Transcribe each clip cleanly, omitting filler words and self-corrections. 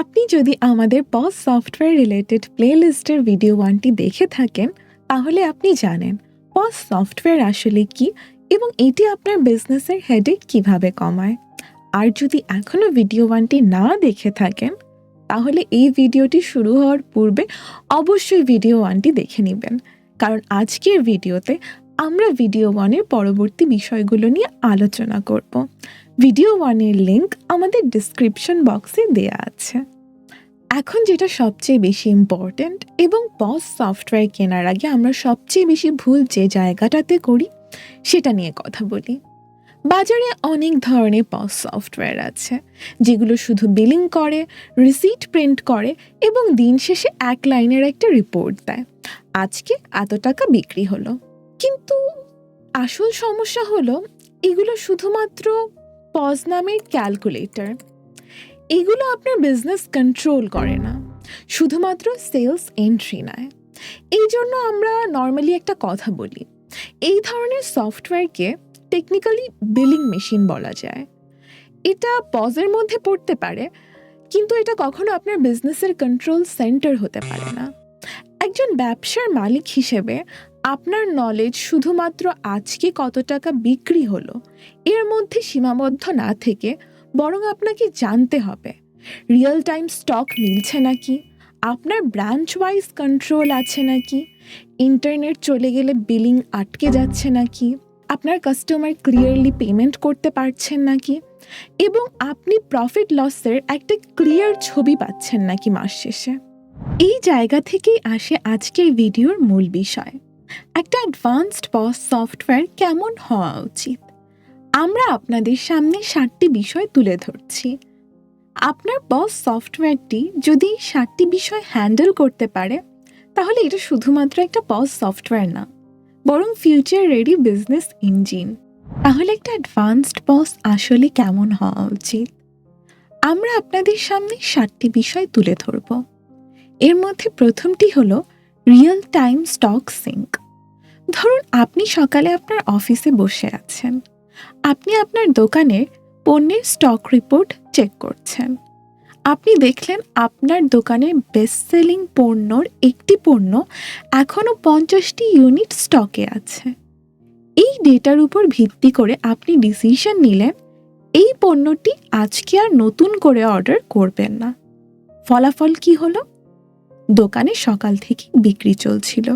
আপনি যদি আমাদের পজ সফটওয়্যার রিলেটেড প্লেলিস্টের ভিডিও 1টি দেখে থাকেন, তাহলে আপনি জানেন পজ সফটওয়্যার আসলে কি এবং এটি আপনার বিজনেসের হেডেক কিভাবে কমায়। আর যদি এখনও ভিডিও 1টি না দেখে থাকেন, তাহলে এই ভিডিওটি শুরু হওয়ার পূর্বে অবশ্যই ভিডিও 1টি দেখে নেবেন, কারণ আজকের ভিডিওতে আমরা ভিডিও 1-এর পরবর্তী বিষয়গুলো নিয়ে আলোচনা করব। ভিডিও 1-এর লিঙ্ক আমাদের ডিসক্রিপশন বক্সে দেয়া আছে। এখন যেটা সবচেয়ে বেশি ইম্পর্ট্যান্ট এবং পজ সফটওয়্যার কেনার আগে আমরা সবচেয়ে বেশি ভুল যে জায়গাটাতে করি সেটা নিয়ে কথা বলি। বাজারে অনেক ধরনের পজ সফটওয়্যার আছে, যেগুলো শুধু বিলিং করে, রিসিট প্রিন্ট করে এবং দিন শেষে এক লাইনের একটা রিপোর্ট দেয়, আজকে এত টাকা বিক্রি হলো। কিন্তু আসল সমস্যা হলো এগুলো শুধুমাত্র পজ নামের ক্যালকুলেটর। এগুলো আপনার বিজনেস কন্ট্রোল করে না, শুধুমাত্র সেলস এন্ট্রি নেয়। এই জন্য আমরা নর্মালি একটা কথা বলি, এই ধরনের সফটওয়্যারকে টেকনিক্যালি বিলিং মেশিন বলা যায়। এটা পজের মধ্যে পড়তে পারে, কিন্তু এটা কখনো আপনার বিজনেসের কন্ট্রোল সেন্টার হতে পারে না। একজন ব্যবসার মালিক হিসেবে আপনার নলেজ শুধুমাত্র আজকে কত টাকা বিক্রি হলো এর মধ্যে সীমাবদ্ধ না থেকে বরং আপনাকে জানতে হবে রিয়েল টাইম স্টক মিলছে নাকি, আপনার ব্রাঞ্চ ওয়াইজ কন্ট্রোল আছে নাকি, ইন্টারনেট চলে গেলে বিলিং আটকে যাচ্ছে নাকি, আপনার কাস্টমার ক্লিয়ারলি পেমেন্ট করতে পারছেন নাকি, এবং আপনি প্রফিট লসের একটা ক্লিয়ার ছবি পাচ্ছেন নাকি মাস শেষে। এই জায়গা থেকেই আসে আজকের ভিডিওর মূল বিষয়, একটা অ্যাডভান্সড পজ সফটওয়্যার কেমন হওয়া উচিত। আমরা আপনাদের সামনে 7টি বিষয় তুলে ধরছি। আপনার পজ সফটওয়্যারটি যদি 7টি বিষয় হ্যান্ডেল করতে পারে, তাহলে এটা শুধুমাত্র একটা পজ সফটওয়্যার না, বরং ফিউচার রেডি বিজনেস ইঞ্জিন। তাহলে একটা অ্যাডভান্সড পজ আসলে কেমন হওয়া উচিত? আমরা আপনাদের সামনে 7টি বিষয় তুলে ধরব। এর মধ্যে প্রথমটি হলো রিয়েল টাইম স্টক সিঙ্ক। ধরুন আপনি সকালে আপনার অফিসে বসে আছেন, আপনি আপনার দোকানের পণ্যের স্টক রিপোর্ট চেক করছেন। আপনি দেখলেন আপনার দোকানের বেস্ট সেলিং পণ্যর একটি পণ্য এখনও 50টি ইউনিট স্টকে আছে। এই ডেটার উপর ভিত্তি করে আপনি ডিসিশন নিলেন এই পণ্যটি আজকে আর নতুন করে অর্ডার করবেন না। ফলাফল কি হলো? দোকানে সকাল থেকে বিক্রি চলছিল,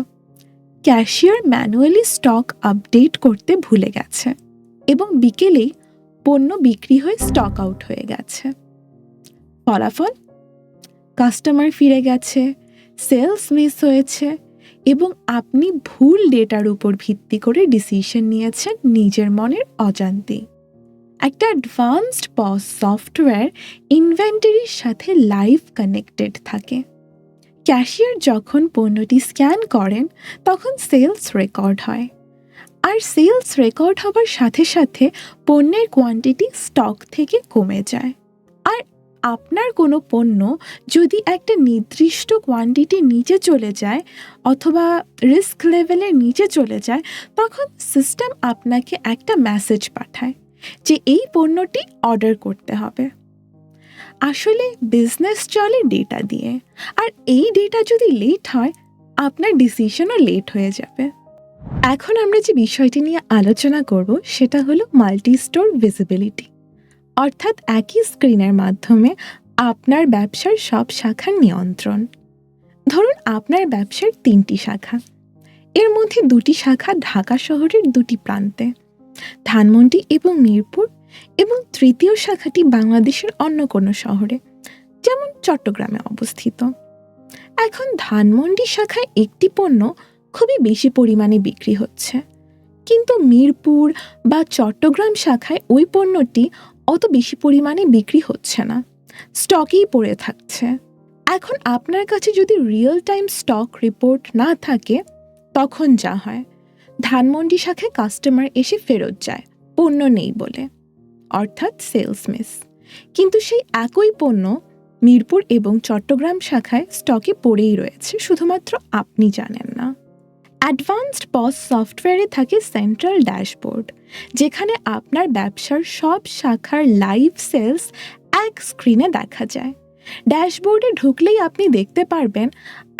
ক্যাশিয়ার ম্যানুয়ালি স্টক আপডেট করতে ভুলে গেছে এবং বিকেলেই পণ্য বিক্রি হয়ে স্টক আউট হয়ে গেছে। ফলাফল, কাস্টমার ফিরে গেছে, সেলস মিস হয়েছে এবং আপনি ভুল ডেটার উপর ভিত্তি করে ডিসিশন নিয়েছেন নিজের মনের অজান্তেই। একটা অ্যাডভান্সড পজ সফটওয়্যার ইনভেন্টরির সাথে লাইভ কানেক্টেড থাকে। ক্যাশিয়ার যখন পণ্যটি স্ক্যান করেন তখন সেলস রেকর্ড হয়, আর সেলস রেকর্ড হবার সাথে সাথে পণ্যের কোয়ান্টিটি স্টক থেকে কমে যায়। আর আপনার কোনো পণ্য যদি একটা নির্দিষ্ট কোয়ান্টিটির নিচে চলে যায় অথবা রিস্ক লেভেলের নিচে চলে যায়, তখন সিস্টেম আপনাকে একটা মেসেজ পাঠায় যে এই পণ্যটি অর্ডার করতে হবে। আসলে বিজনেস চলে ডেটা দিয়ে, আর এই ডেটা যদি লেট হয় আপনার ডিসিশনও লেট হয়ে যাবে। এখন আমরা যে বিষয়টি নিয়ে আলোচনা করব সেটা হলো মাল্টি স্টোর ভিজিবিলিটি, অর্থাৎ একই স্ক্রিনের মাধ্যমে আপনার ব্যবসার সব শাখার নিয়ন্ত্রণ। ধরুন আপনার ব্যবসার 3টি শাখা, এর মধ্যে 2টি শাখা ঢাকা শহরের 2টি প্রান্তে, ধানমন্ডি এবং মিরপুর, এবং তৃতীয় শাখাটি বাংলাদেশের অন্য কোনো শহরে, যেমন চট্টগ্রামে অবস্থিত। এখন ধানমন্ডি শাখায় একটি পণ্য খুবই বেশি পরিমাণে বিক্রি হচ্ছে, কিন্তু মিরপুর বা চট্টগ্রাম শাখায় ওই পণ্যটি অত বেশি পরিমাণে বিক্রি হচ্ছে না, স্টকেই পড়ে থাকছে। এখন আপনার কাছে যদি রিয়েল টাইম স্টক রিপোর্ট না থাকে, তখন যা হয়, ধানমন্ডি শাখায় কাস্টমার এসে ফেরত যায় পণ্য নেই বলে, অর্থাৎ সেলস মিস। কিন্তু সেই একই পণ্য মিরপুর এবং চট্টগ্রাম শাখায় স্টকে পড়েই রয়েছে, শুধুমাত্র আপনি জানেন না। অ্যাডভান্সড পজ সফটওয়্যারে থাকে সেন্ট্রাল ড্যাশবোর্ড, যেখানে আপনার ব্যবসার সব শাখার লাইভ সেলস এক স্ক্রিনে দেখা যায়। ড্যাশবোর্ডে ঢুকলেই আপনি দেখতে পারবেন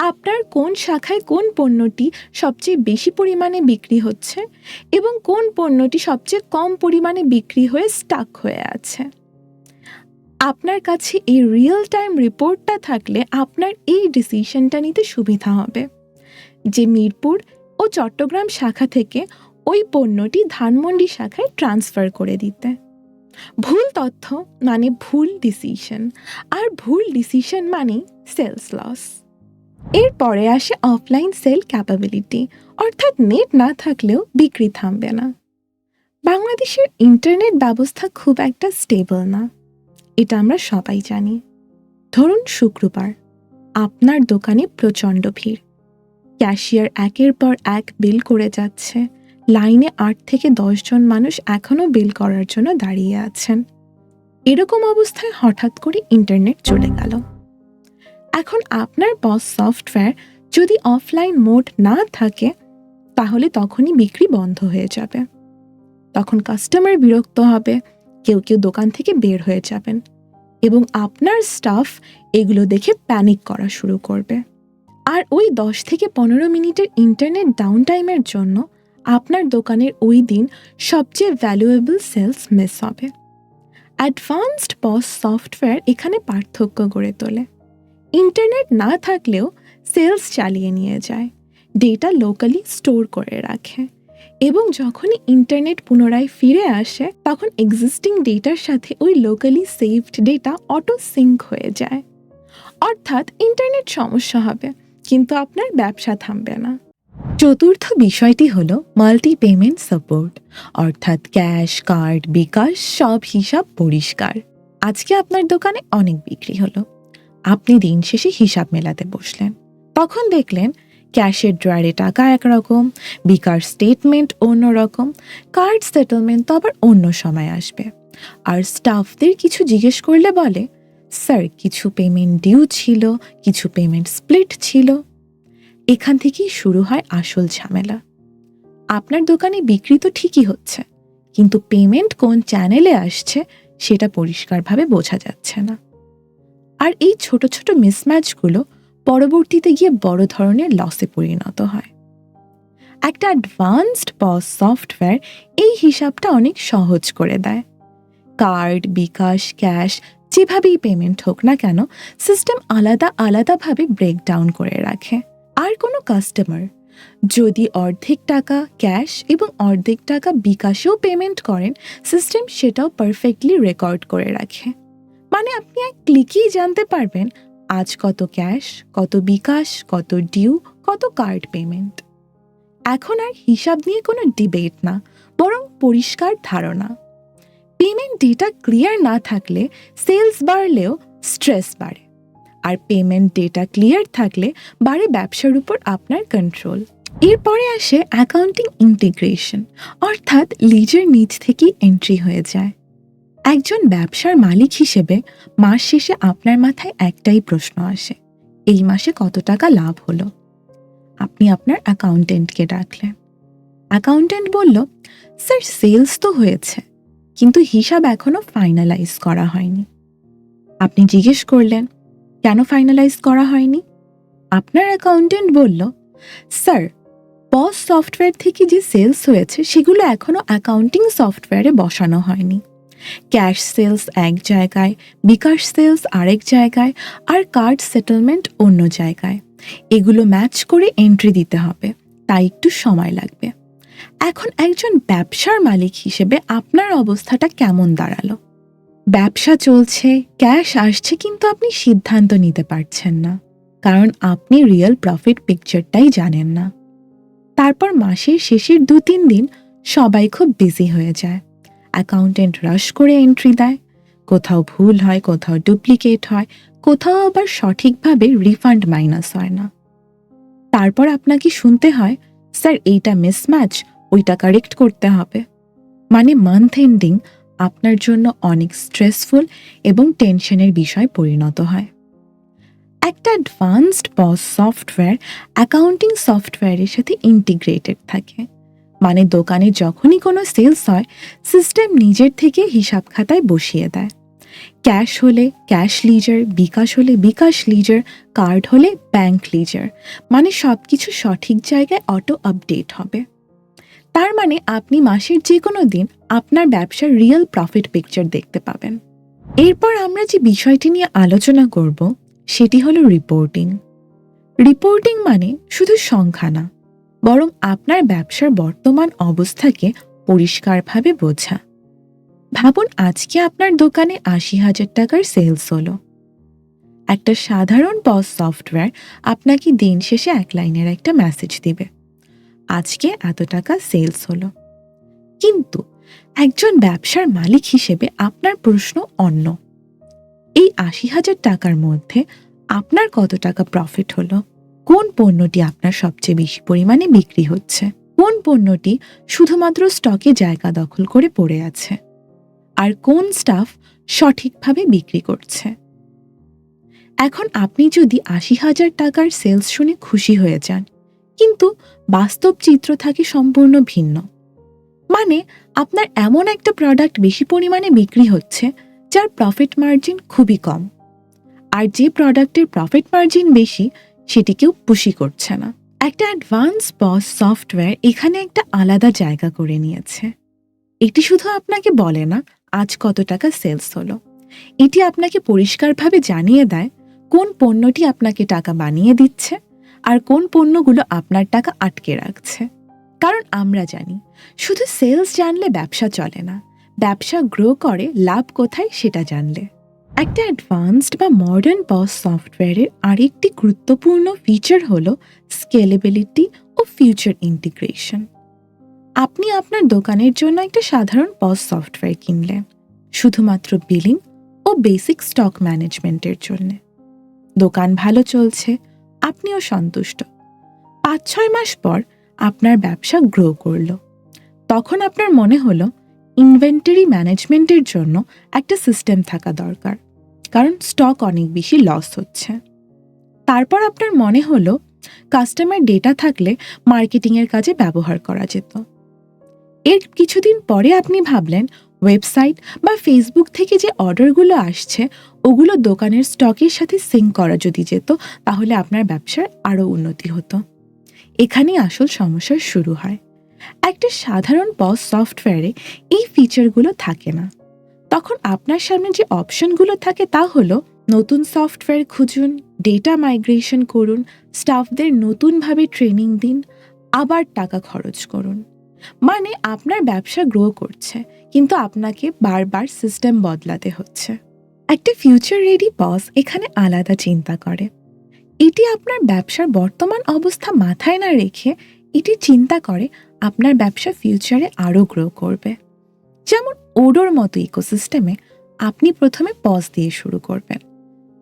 আপনার কোন শাখায় কোন পণ্যটি সবচেয়ে বেশি পরিমাণে বিক্রি হচ্ছে এবং কোন পণ্যটি সবচেয়ে কম পরিমাণে বিক্রি হয়ে স্টাক হয়ে আছে। আপনার কাছে এই রিয়েল টাইম রিপোর্টটা থাকলে আপনার এই ডিসিশনটা নিতে সুবিধা হবে যে মিরপুর ও চট্টগ্রাম শাখা থেকে ওই পণ্যটি ধানমন্ডি শাখায় ট্রান্সফার করে দিতে। ভুল তথ্য মানে ভুল ডিসিশন, আর ভুল ডিসিশন মানে সেলস লস। এরপরে আসে অফলাইন সেল ক্যাপাবিলিটি, অর্থাৎ নেট না থাকলেও বিক্রি থামবে না। বাংলাদেশের ইন্টারনেট ব্যবস্থা খুব একটা স্টেবল না, এটা আমরা সবাই জানি। ধরুন শুক্রবার আপনার দোকানে প্রচণ্ড ভিড়, ক্যাশিয়ার একের পর এক বিল করে যাচ্ছে, লাইনে ৮ থেকে ১০ জন মানুষ এখনও বিল করার জন্য দাঁড়িয়ে আছেন। এরকম অবস্থায় হঠাৎ করে ইন্টারনেট চলে গেল। এখন আপনার পস সফটওয়্যার যদি অফলাইন মোড না থাকে তাহলে তখনই বিক্রি বন্ধ হয়ে যাবে। তখন কাস্টমার বিরক্ত হবে, কেউ কেউ দোকান থেকে বের হয়ে যাবেন এবং আপনার স্টাফ এগুলো দেখে প্যানিক করা শুরু করবে। আর ওই ১০ থেকে ১৫ মিনিটের ইন্টারনেট ডাউন টাইমের জন্য আপনার দোকানের ওই দিন সবচেয়ে ভ্যালুয়েবল সেলস মিস হবে। অ্যাডভান্সড পস সফটওয়্যার এখানে পার্থক্য গড়ে তোলে। ইন্টারনেট না থাকলেও সেলস চালিয়ে নিয়ে যায়, ডেটা লোকালি স্টোর করে রাখে এবং যখনই ইন্টারনেট পুনরায় ফিরে আসে তখন এক্সিস্টিং ডেটার সাথে ওই locally saved data auto sync হয়ে যায়। অর্থাৎ ইন্টারনেট সমস্যা হবে কিন্তু আপনার ব্যবসা থামবে না। চতুর্থ বিষয়টি হলো মাল্টি পেমেন্ট সাপোর্ট, অর্থাৎ ক্যাশ, কার্ড, বিকাশ সব হিসাব পরিষ্কার। আজকে আপনার দোকানে অনেক বিক্রি হলো, আপনি দিন শেষে হিসাব মেলাতে বসলেন, তখন দেখলেন ক্যাশের ড্রয়ারে টাকা একরকম, বিকাশ স্টেটমেন্ট অন্যরকম, কার্ড সেটেলমেন্ট তো আবার অন্য সময় আসবে। আর স্টাফদের কিছু জিজ্ঞেস করলে বলে, স্যার কিছু পেমেন্ট ডিউ ছিল, কিছু পেমেন্ট স্প্লিট ছিল। এখান থেকেই শুরু হয় আসল ঝামেলা। আপনার দোকানে বিক্রি তো ঠিকই হচ্ছে, কিন্তু পেমেন্ট কোন চ্যানেলে আসছে সেটা পরিষ্কারভাবে বোঝা যাচ্ছে না। আর এই ছোট ছোট মিসম্যাচগুলো পরবর্তীতে গিয়ে বড় ধরনের লসে পরিণত হয়। একটা অ্যাডভান্সড পস সফটওয়্যার এই হিসাবটা অনেক সহজ করে দেয়। কার্ড, বিকাশ, ক্যাশ যেভাবেই পেমেন্ট হোক না কেন সিস্টেম আলাদা আলাদাভাবে ব্রেকডাউন করে রাখে। আর কোনো কাস্টমার যদি অর্ধেক টাকা ক্যাশ এবং অর্ধেক টাকা বিকাশেও পেমেন্ট করেন, সিস্টেম সেটাও পারফেক্টলি রেকর্ড করে রাখে। মানে আপনি এক ক্লিকেই জানতে পারবেন আজ কত ক্যাশ, কত বিকাশ, কত ডিউ, কত কার্ড পেমেন্ট। এখন আর হিসাব নিয়ে কোনো ডিবেট না, বরং পরিষ্কার ধারণা। পেমেন্ট ডেটা ক্লিয়ার না থাকলে সেলস বাড়লেও স্ট্রেস বাড়ে, আর পেমেন্ট ডেটা ক্লিয়ার থাকলে বাড়ে ব্যবসার উপর আপনার কন্ট্রোল। এরপরে আসে অ্যাকাউন্টিং ইন্টিগ্রেশন, অর্থাৎ লিজের নিচ থেকেই এন্ট্রি হয়ে যায়। একজন ব্যবসার মালিক হিসেবে মাস শেষে আপনার মাথায় একটাই প্রশ্ন আসে, এই মাসে কত টাকা লাভ হলো। আপনি আপনার অ্যাকাউন্টেন্টকে ডাকলেন। অ্যাকাউন্টেন্ট বলল, স্যার সেলস তো হয়েছে কিন্তু হিসাব এখনো ফাইনালাইজ করা হয়নি। আপনি জিজ্ঞেস করলেন, কেন ফাইনালাইজ করা হয়নি? আপনার অ্যাকাউন্টেন্ট বলল, স্যার পস সফটওয়্যার থেকে যে সেলস হয়েছে সেগুলো এখনো অ্যাকাউন্টিং সফটওয়্যারে বসানো হয়নি। ক্যাশ সেলস এক জায়গায়, বিকাশ সেলস আরেক জায়গায়, আর কার্ড সেটেলমেন্ট অন্য জায়গায়। এগুলো ম্যাচ করে এন্ট্রি দিতে হবে, তাই একটু সময় লাগবে। এখন একজন ব্যবসার মালিক হিসেবে আপনার অবস্থাটা কেমন দাঁড়ালো? ব্যবসা চলছে, ক্যাশ আসছে, কিন্তু আপনি সিদ্ধান্ত নিতে পারছেন না, কারণ আপনি রিয়েল প্রফিট পিকচারটাই জানেন না। তারপর মাসের শেষের ২-৩ দিন সবাই খুব বিজি হয়ে যায়। অ্যাকাউন্টেন্ট রাশ করে এন্ট্রি দেয়, কোথাও ভুল হয়, কোথাও ডুপ্লিকেট হয়, কোথাও আবার সঠিকভাবে রিফান্ড মাইনাস হয় না। তারপর আপনাকে শুনতে হয়, স্যার এইটা মিসম্যাচ, ওইটা কারেক্ট করতে হবে। মানে মান্থ এন্ডিং আপনার জন্য অনেক স্ট্রেসফুল এবং টেনশনের বিষয় পরিণত হয়। একটা অ্যাডভান্সড পস সফটওয়্যার অ্যাকাউন্টিং সফটওয়্যারের সাথে ইন্টিগ্রেটেড থাকে, মানে দোকানে যখনই কোনো সেলস হয় সিস্টেম নিজের থেকে হিসাব খাতায় বসিয়ে দেয়, ক্যাশ হলে ক্যাশ লিজার, বিকাশ হলে বিকাশ লিজার, কার্ড হলে ব্যাংক লিজার। মানে সবকিছু সঠিক জায়গায় অটো আপডেট হবে। তার মানে আপনি মাসের যে কোনো দিন আপনার ব্যবসার রিয়েল প্রফিট পিকচার দেখতে পাবেন। এরপর আমরা যে বিষয়টি নিয়ে আলোচনা করব সেটি হলো রিপোর্টিং। রিপোর্টিং মানে শুধু সংখ্যা না, বরং আপনার ব্যবসার বর্তমান অবস্থাকে পরিষ্কারভাবে বোঝা। ভাবুন আজকে আপনার দোকানে ৮০,০০০ টাকার সেলস হলো। একটা সাধারণ পজ সফটওয়্যার আপনাকে দিন শেষে এক লাইনের একটা মেসেজ দিবে, আজকে এত টাকা সেলস হলো। কিন্তু একজন ব্যবসার মালিক হিসেবে আপনার প্রশ্ন অন্য। এই ৮০,০০০ টাকার মধ্যে আপনার কত টাকা প্রফিট হলো? কোন পণ্যটি আপনার সবচেয়ে বেশি পরিমাণে বিক্রি হচ্ছে? কোন পণ্যটি শুধুমাত্র স্টকে জায়গা দখল করে পড়ে আছে? আর কোন স্টাফ সঠিকভাবে বিক্রি করছে? এখন আপনি যদি ৮০,০০০ টাকার সেলস শুনে খুশি হয়ে যান, কিন্তু বাস্তব চিত্র থাকে সম্পূর্ণ ভিন্ন। মানে আপনার এমন একটা প্রোডাক্ট বেশি পরিমাণে বিক্রি হচ্ছে যার প্রফিট মার্জিন খুবই কম, আর যে প্রোডাক্টের প্রফিট মার্জিন বেশি সেটি কেউ পুশি করছে না। একটা অ্যাডভান্স পজ সফটওয়্যার এখানে একটা আলাদা জায়গা করে নিয়েছে। এটি শুধু আপনাকে বলে না আজ কত টাকা সেলস হলো, এটি আপনাকে পরিষ্কারভাবে জানিয়ে দেয় কোন পণ্যটি আপনাকে টাকা বানিয়ে দিচ্ছে আর কোন পণ্যগুলো আপনার টাকা আটকে রাখছে। কারণ আমরা জানি শুধু সেলস জানলে ব্যবসা চলে না, ব্যবসা গ্রো করে লাভ কোথায় সেটা জানলে। একটা অ্যাডভান্সড বা মডার্ন পজ সফটওয়্যারের আরেকটি গুরুত্বপূর্ণ ফিচার হলো স্কেলেবিলিটি ও ফিউচার ইন্টিগ্রেশন। আপনি আপনার দোকানের জন্য একটা সাধারণ পজ সফটওয়্যার কিনলেন শুধুমাত্র বিলিং ও বেসিক স্টক ম্যানেজমেন্টের জন্য। দোকান ভালো চলছে, আপনিও সন্তুষ্ট। ৫-৬ মাস পর আপনার ব্যবসা গ্রো করলো। তখন আপনার মনে হলো ইনভেন্টরি ম্যানেজমেন্টের জন্য একটা সিস্টেম থাকা দরকার, কারণ স্টক অনেক বেশি লস হচ্ছে। তারপর আপনার মনে হলো কাস্টমার ডেটা থাকলে মার্কেটিংয়ের কাজে ব্যবহার করা যেত। এর কিছুদিন পরে আপনি ভাবলেন ওয়েবসাইট বা ফেসবুক থেকে যে অর্ডারগুলো আসছে ওগুলো দোকানের স্টকের সাথে সিঙ্ক করা যদি যেত, তাহলে আপনার ব্যবসার আরও উন্নতি হতো। এখানেই আসল সমস্যা শুরু হয়। একটা সাধারণ পজ সফটওয়্যারে এই ফিচারগুলো থাকে না। তখন আপনার সামনে যে অপশনগুলো থাকে তা হলো নতুন সফটওয়্যার খুঁজুন, ডেটা মাইগ্রেশন করুন, স্টাফদের নতুনভাবে ট্রেনিং দিন, আবার টাকা খরচ করুন। মানে আপনার ব্যবসা গ্রো করছে, কিন্তু আপনাকে বারবার সিস্টেম বদলাতে হচ্ছে। একটা ফিউচার রেডি পজ এখানে আলাদা চিন্তা করে। এটি আপনার ব্যবসার বর্তমান অবস্থা মাথায় না রেখে এটি চিন্তা করে আপনার ব্যবসা ফিউচারে আরও গ্রো করবে। যেমন ওডোর মতো ইকোসিস্টেমে আপনি প্রথমে পজ দিয়ে শুরু করবেন,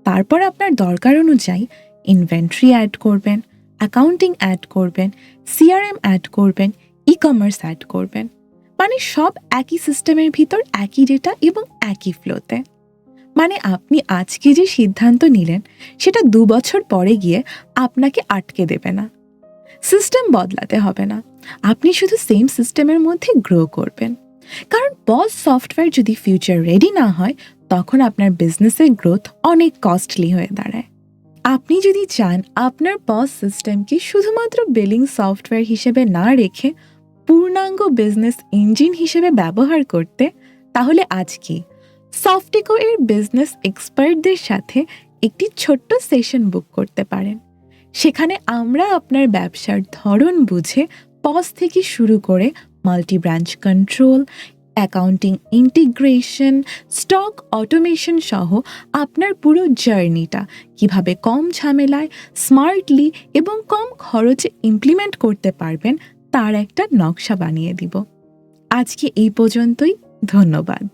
তারপর আপনার দরকার অনুযায়ী ইনভেন্টরি অ্যাড করবেন, অ্যাকাউন্টিং অ্যাড করবেন, সিআরএম অ্যাড করবেন, ই কমার্স অ্যাড করবেন। মানে সব একই সিস্টেমের ভিতর একই ডেটা এবং একই ফ্লোতে। মানে আপনি আজকে যে সিদ্ধান্ত নিলেন সেটা ২ বছর পরে গিয়ে আপনাকে আটকে দেবে না। সিস্টেম বদলাতে হবে না, আপনি শুধু সেম সিস্টেমের মধ্যে গ্রো করবেন। কারণ পজ সফটওয়্যার যদি ফিউচার রেডি না হয় তখন আপনার বিজনেসের গ্রোথ অনেক কস্টলি হয়ে দাঁড়ায়। আপনি যদি চান আপনার পজ সিস্টেমকে শুধুমাত্র বিলিং সফটওয়্যার হিসেবে না রেখে পূর্ণাঙ্গ বিজনেস ইঞ্জিন হিসেবে ব্যবহার করতে, তাহলে আজকে সফটিকো এর বিজনেস এক্সপার্টদের সাথে একটি ছোট্ট সেশন বুক করতে পারেন। সেখানে আমরা আপনার ব্যবসার ধরন বুঝে পজ থেকে শুরু করে multi branch control, accounting integration, stock automation সহ আপনার পুরো জার্নিটা কিভাবে কম ঝামেলায়, স্মার্টলি এবং কম খরচে ইমপ্লিমেন্ট করতে পারবেন তার একটা নকশা বানিয়ে দিব। আজকে এই পর্যন্তই, ধন্যবাদ।